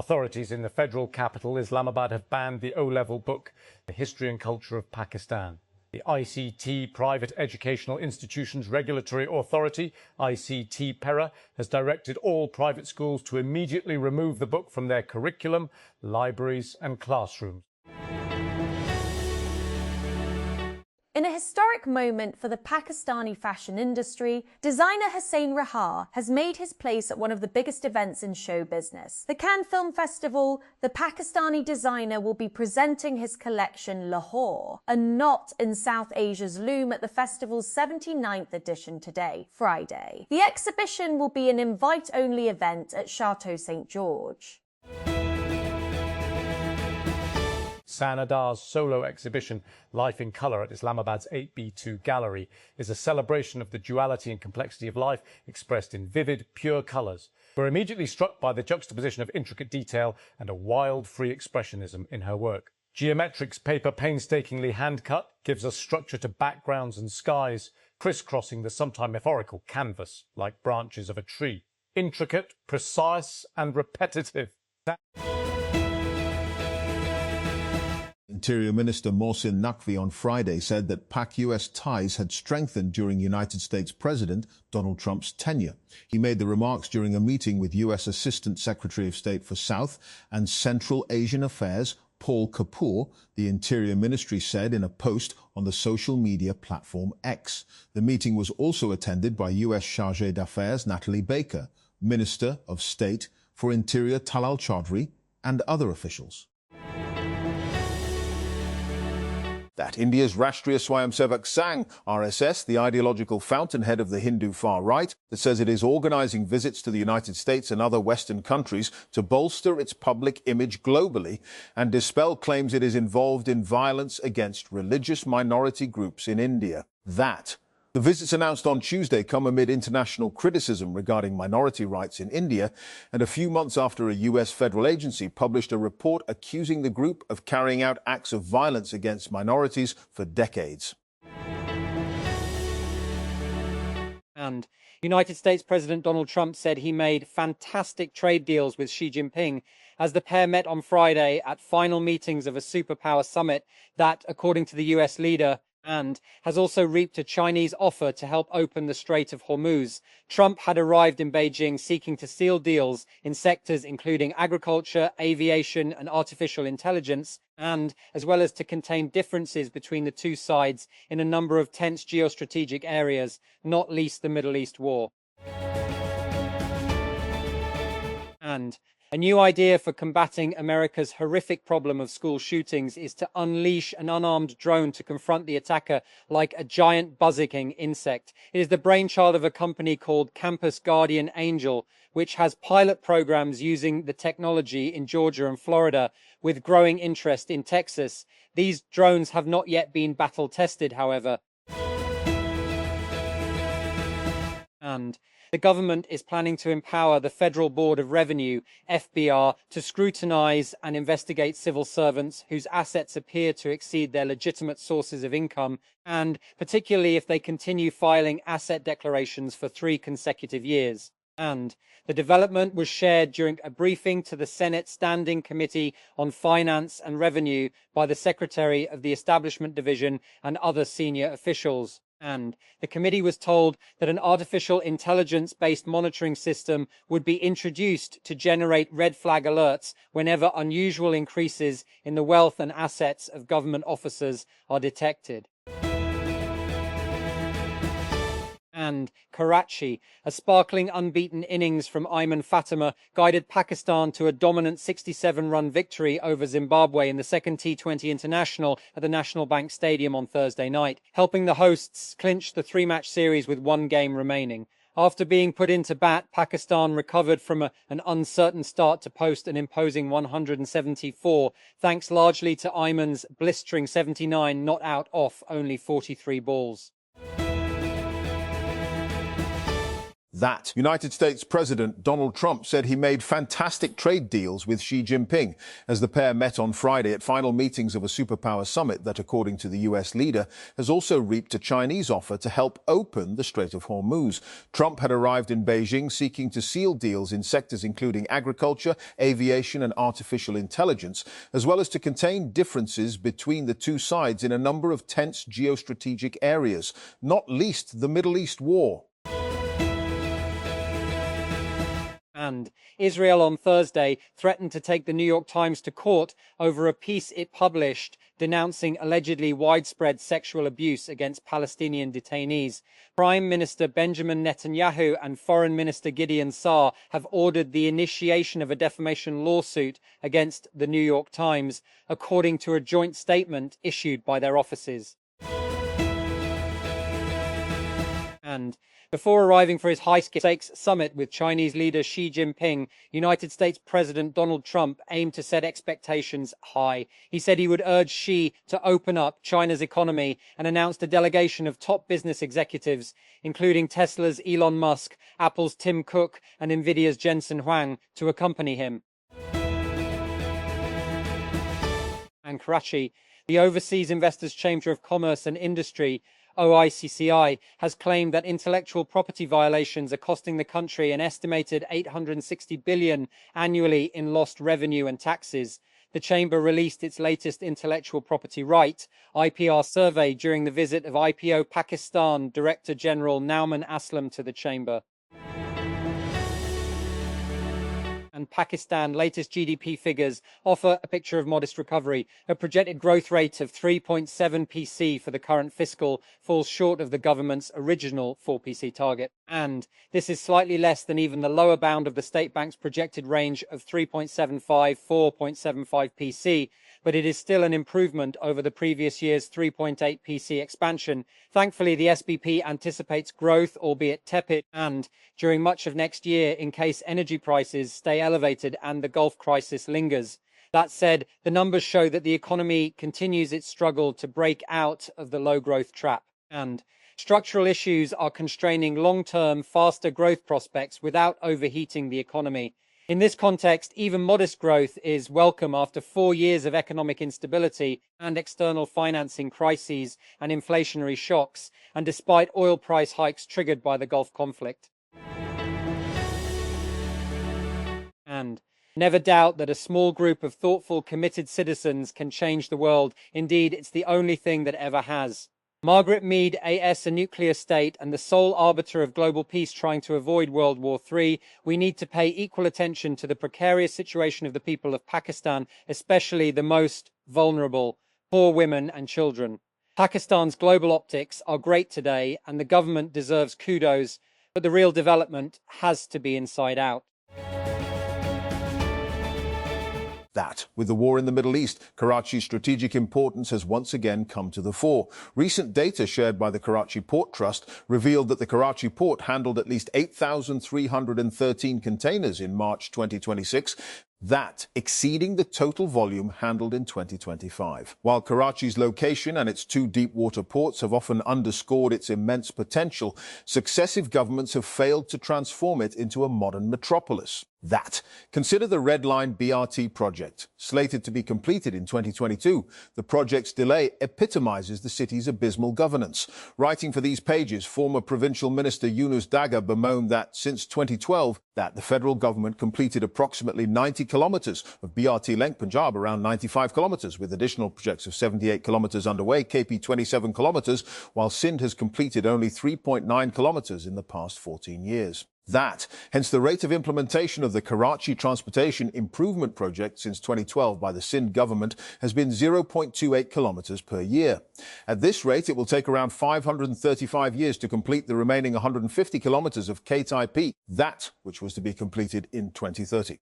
Authorities in the federal capital, Islamabad, have banned the O-level book, The History and Culture of Pakistan. The ICT, Private Educational Institutions Regulatory Authority, ICT-PERA, has directed all private schools to immediately remove the book from their curriculum, libraries and classrooms. In a historic moment for the Pakistani fashion industry, designer Hussein Rahar has made his place at one of the biggest events in show business. The Cannes Film Festival, the Pakistani designer will be presenting his collection Lahore, a knot in South Asia's loom, at the festival's 79th edition today, Friday. The exhibition will be an invite-only event at Chateau St. George. Sanadar's solo exhibition, Life in Colour, at Islamabad's 8B2 Gallery, is a celebration of the duality and complexity of life expressed in vivid, pure colours. We're immediately struck by the juxtaposition of intricate detail and a wild, free expressionism in her work. Geometrix paper, painstakingly hand-cut, gives us structure to backgrounds and skies, crisscrossing the sometime metaphorical canvas like branches of a tree. Intricate, precise and repetitive. Interior Minister Mohsin Naqvi on Friday said that Pak-US ties had strengthened during United States President Donald Trump's tenure. He made the remarks during a meeting with U.S. Assistant Secretary of State for South and Central Asian Affairs Paul Kapoor, the Interior Ministry said in a post on the social media platform X. The meeting was also attended by U.S. Chargé d'Affaires Natalie Baker, Minister of State for Interior Talal Chaudhry, and other officials. That India's Rashtriya Swayamsevak Sangh, RSS, the ideological fountainhead of the Hindu far right, that says it is organising visits to the United States and other Western countries to bolster its public image globally and dispel claims it is involved in violence against religious minority groups in India. The visits announced on Tuesday come amid international criticism regarding minority rights in India, and a few months after a U.S. federal agency published a report accusing the group of carrying out acts of violence against minorities for decades. And United States President Donald Trump said he made fantastic trade deals with Xi Jinping as the pair met on Friday at final meetings of a superpower summit that, according to the U.S. leader, and has also reaped a Chinese offer to help open the Strait of Hormuz. Trump had arrived in Beijing seeking to seal deals in sectors including agriculture, aviation and artificial intelligence, and as well as to contain differences between the two sides in a number of tense geostrategic areas, not least the Middle East war. And a new idea for combating America's horrific problem of school shootings is to unleash an unarmed drone to confront the attacker like a giant buzzing insect. It is the brainchild of a company called Campus Guardian Angel, which has pilot programs using the technology in Georgia and Florida, with growing interest in Texas. These drones have not yet been battle tested, however. And the government is planning to empower the Federal Board of Revenue, FBR, to scrutinize and investigate civil servants whose assets appear to exceed their legitimate sources of income, and particularly if they continue filing asset declarations for 3 consecutive years. And the development was shared during a briefing to the Senate Standing Committee on Finance and Revenue by the Secretary of the Establishment Division and other senior officials. And the committee was told that an artificial intelligence-based monitoring system would be introduced to generate red flag alerts whenever unusual increases in the wealth and assets of government officers are detected. And Karachi, a sparkling unbeaten innings from Ayman Fatima guided Pakistan to a dominant 67-run victory over Zimbabwe in the second T20 International at the National Bank Stadium on Thursday night, helping the hosts clinch the 3-match series with 1 game remaining. After being put into bat, Pakistan recovered from an uncertain start to post an imposing 174, thanks largely to Ayman's blistering 79 not out off only 43 balls. That United States President Donald Trump said he made fantastic trade deals with Xi Jinping as the pair met on Friday at final meetings of a superpower summit that, according to the US leader, has also reaped a Chinese offer to help open the Strait of Hormuz. Trump had arrived in Beijing seeking to seal deals in sectors including agriculture, aviation and artificial intelligence, as well as to contain differences between the two sides in a number of tense geostrategic areas, not least the Middle East war. And Israel on Thursday threatened to take the New York Times to court over a piece it published denouncing allegedly widespread sexual abuse against Palestinian detainees. Prime Minister Benjamin Netanyahu and Foreign Minister Gideon Saar have ordered the initiation of a defamation lawsuit against the New York Times, according to a joint statement issued by their offices. And before arriving for his high-stakes summit with Chinese leader Xi Jinping, United States President Donald Trump aimed to set expectations high. He said he would urge Xi to open up China's economy and announced a delegation of top business executives, including Tesla's Elon Musk, Apple's Tim Cook, and Nvidia's Jensen Huang, to accompany him. And Karachi, the Overseas Investors Chamber of Commerce and Industry, OICCI, has claimed that intellectual property violations are costing the country an estimated $860 billion annually in lost revenue and taxes. The chamber released its latest intellectual property right, IPR survey during the visit of IPO Pakistan Director General Nauman Aslam to the chamber. And Pakistan's latest GDP figures offer a picture of modest recovery. A projected growth rate of 3.7% for the current fiscal falls short of the government's original 4% target. And this is slightly less than even the lower bound of the state bank's projected range of 3.75–4.75%, but it is still an improvement over the previous year's 3.8% expansion. Thankfully, the SBP anticipates growth, albeit tepid, and during much of next year in case energy prices stay elevated and the Gulf crisis lingers. That said, the numbers show that the economy continues its struggle to break out of the low growth trap, and structural issues are constraining long-term, faster growth prospects without overheating the economy. In this context, even modest growth is welcome after 4 years of economic instability and external financing crises and inflationary shocks, and despite oil price hikes triggered by the Gulf conflict. And never doubt that a small group of thoughtful, committed citizens can change the world. Indeed, it's the only thing that ever has. Margaret Mead, AS, a nuclear state and the sole arbiter of global peace trying to avoid World War III, we need to pay equal attention to the precarious situation of the people of Pakistan, especially the most vulnerable, poor women and children. Pakistan's global optics are great today and the government deserves kudos, but the real development has to be inside out. That, with the war in the Middle East, Karachi's strategic importance has once again come to the fore. Recent data shared by the Karachi Port Trust revealed that the Karachi port handled at least 8,313 containers in March 2026. That exceeding the total volume handled in 2025. While Karachi's location and its 2 deep water ports have often underscored its immense potential, successive governments have failed to transform it into a modern metropolis. That. Consider the Red Line BRT project. Slated to be completed in 2022, the project's delay epitomizes the city's abysmal governance. Writing for these pages, former Provincial Minister Yunus Daga bemoaned that since 2012, that the federal government completed approximately 90 kilometers of BRT length, Punjab around 95 kilometers, with additional projects of 78 kilometers underway, KP 27 kilometers, while Sindh has completed only 3.9 kilometers in the past 14 years. That, hence the rate of implementation of the Karachi Transportation Improvement Project since 2012 by the Sindh government has been 0.28 kilometers per year. At this rate, it will take around 535 years to complete the remaining 150 kilometers of KTIP, that which was to be completed in 2030.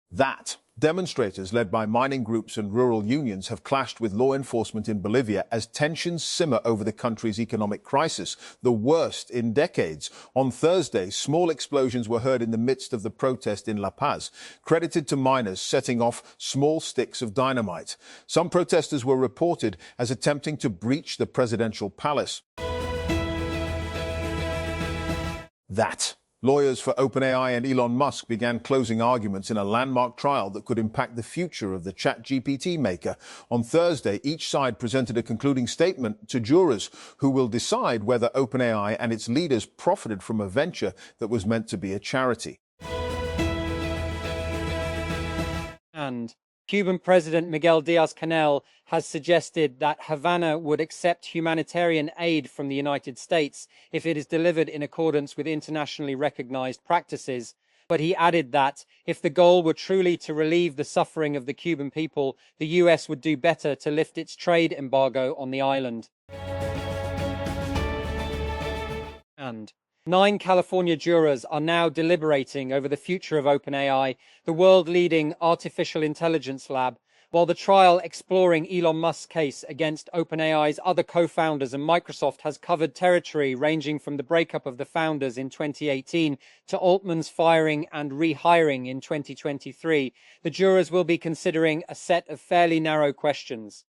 That. Demonstrators led by mining groups and rural unions have clashed with law enforcement in Bolivia as tensions simmer over the country's economic crisis, the worst in decades. On Thursday, small explosions were heard in the midst of the protest in La Paz, credited to miners setting off small sticks of dynamite. Some protesters were reported as attempting to breach the presidential palace. That. Lawyers for OpenAI and Elon Musk began closing arguments in a landmark trial that could impact the future of the ChatGPT maker. On Thursday, each side presented a concluding statement to jurors who will decide whether OpenAI and its leaders profited from a venture that was meant to be a charity. And Cuban President Miguel Diaz-Canel has suggested that Havana would accept humanitarian aid from the United States if it is delivered in accordance with internationally recognized practices. But he added that if the goal were truly to relieve the suffering of the Cuban people, the US would do better to lift its trade embargo on the island. And 9 California jurors are now deliberating over the future of OpenAI, the world-leading artificial intelligence lab, while the trial exploring Elon Musk's case against OpenAI's other co-founders and Microsoft has covered territory ranging from the breakup of the founders in 2018 to Altman's firing and rehiring in 2023. The jurors will be considering a set of fairly narrow questions.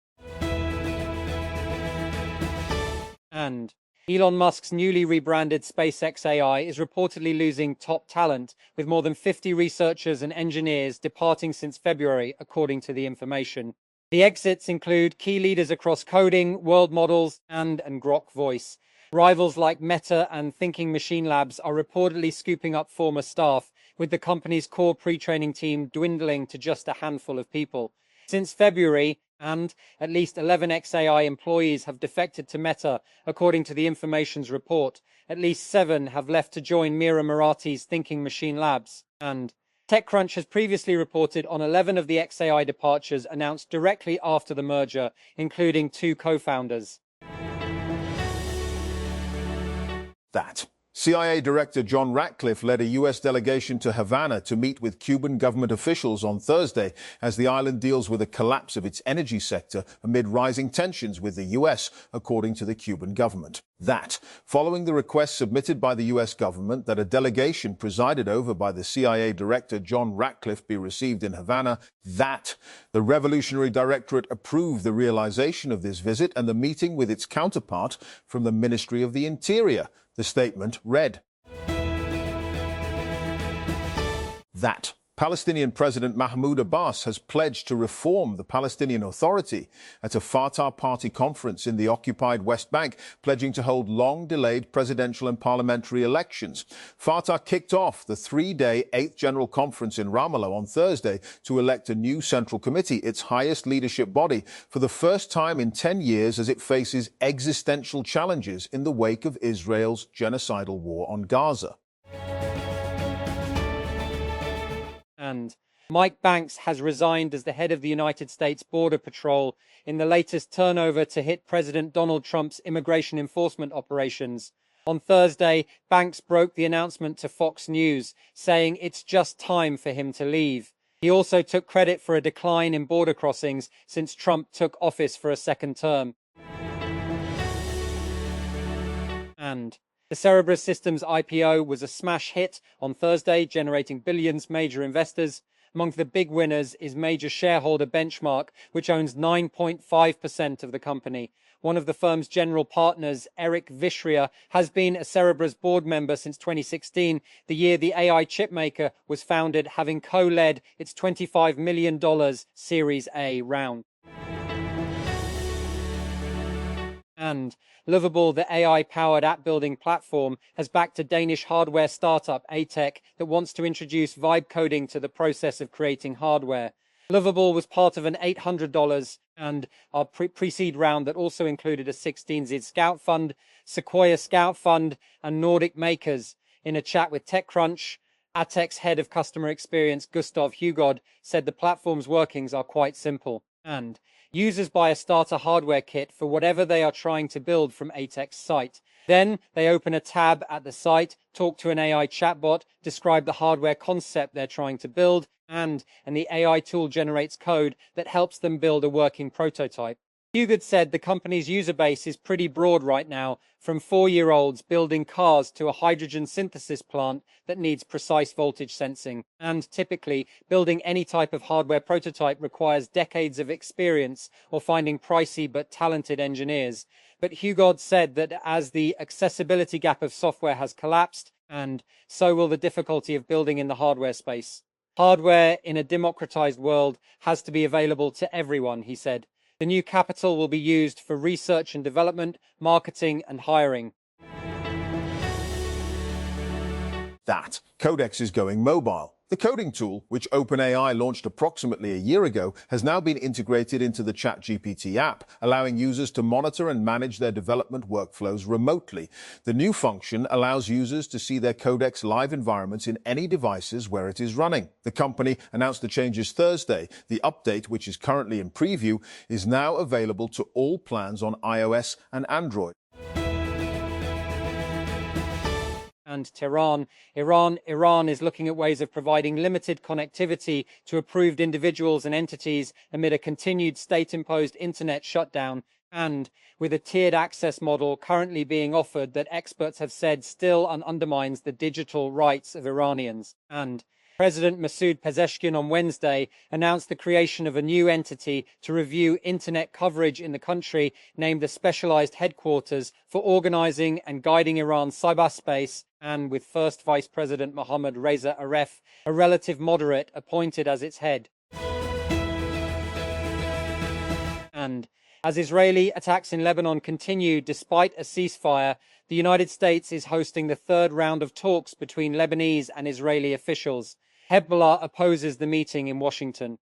And Elon Musk's newly rebranded SpaceX AI is reportedly losing top talent, with more than 50 researchers and engineers departing since February, according to the information. The exits include key leaders across coding, world models, and Grok Voice. Rivals like Meta and Thinking Machine Labs are reportedly scooping up former staff, with the company's core pre-training team dwindling to just a handful of people. Since February, and at least 11 XAI employees have defected to Meta, according to the information's report. At least 7 have left to join Mira Murati's Thinking Machine Labs. And TechCrunch has previously reported on 11 of the XAI departures announced directly after the merger, including 2 co-founders. That. CIA Director John Ratcliffe led a U.S. delegation to Havana to meet with Cuban government officials on Thursday as the island deals with a collapse of its energy sector amid rising tensions with the U.S., according to the Cuban government. That, following the request submitted by the U.S. government that a delegation presided over by the CIA Director John Ratcliffe be received in Havana, that the Revolutionary Directorate approved the realization of this visit and the meeting with its counterpart from the Ministry of the Interior. The statement read, that Palestinian President Mahmoud Abbas has pledged to reform the Palestinian Authority at a Fatah Party conference in the occupied West Bank, pledging to hold long-delayed presidential and parliamentary elections. Fatah kicked off the 3-day 8th General Conference in Ramallah on Thursday to elect a new Central Committee, its highest leadership body, for the first time in 10 years as it faces existential challenges in the wake of Israel's genocidal war on Gaza. And Mike Banks has resigned as the head of the United States Border Patrol in the latest turnover to hit President Donald Trump's immigration enforcement operations. On Thursday, Banks broke the announcement to Fox News, saying it's just time for him to leave. He also took credit for a decline in border crossings since Trump took office for a second term. And the Cerebras Systems IPO was a smash hit on Thursday, generating billions major investors. Among the big winners is major shareholder Benchmark, which owns 9.5% of the company. One of the firm's general partners, Eric Vishria, has been a Cerebras board member since 2016, the year the AI chipmaker was founded, having co-led its $25 million Series A round. And Lovable, the AI-powered app-building platform, has backed a Danish hardware startup, ATech, that wants to introduce vibe coding to the process of creating hardware. Lovable was part of an $800 and our pre-seed round that also included a 16Z Scout Fund, Sequoia Scout Fund, and Nordic Makers. In a chat with TechCrunch, ATEC's head of customer experience, Gustav Hugod, said the platform's workings are quite simple. And users buy a starter hardware kit for whatever they are trying to build from ATEC's site. Then they open a tab at the site, talk to an AI chatbot, describe the hardware concept they're trying to build, and the AI tool generates code that helps them build a working prototype. Hugod said the company's user base is pretty broad right now, from 4-year-olds building cars to a hydrogen synthesis plant that needs precise voltage sensing. And typically, building any type of hardware prototype requires decades of experience or finding pricey but talented engineers. But Hugod said that as the accessibility gap of software has collapsed, And so will the difficulty of building in the hardware space. Hardware in a democratized world has to be available to everyone, he said. The new capital will be used for research and development, marketing and hiring. That Codex is going mobile. The coding tool, which OpenAI launched approximately a year ago, has now been integrated into the ChatGPT app, allowing users to monitor and manage their development workflows remotely. The new function allows users to see their Codex live environments in any devices where it is running. The company announced the changes Thursday. The update, which is currently in preview, is now available to all plans on iOS and Android. And Tehran. Iran is looking at ways of providing limited connectivity to approved individuals and entities amid a continued state-imposed internet shutdown, and with a tiered access model currently being offered that experts have said still undermines the digital rights of Iranians. And President Masoud Pezeshkian on Wednesday announced the creation of a new entity to review internet coverage in the country, named the Specialized Headquarters for Organizing and Guiding Iran's Cyberspace, and with First Vice President Mohammad Reza Aref, a relative moderate, appointed as its head. And as Israeli attacks in Lebanon continue despite a ceasefire, the United States is hosting the third round of talks between Lebanese and Israeli officials. Hezbollah opposes the meeting in Washington.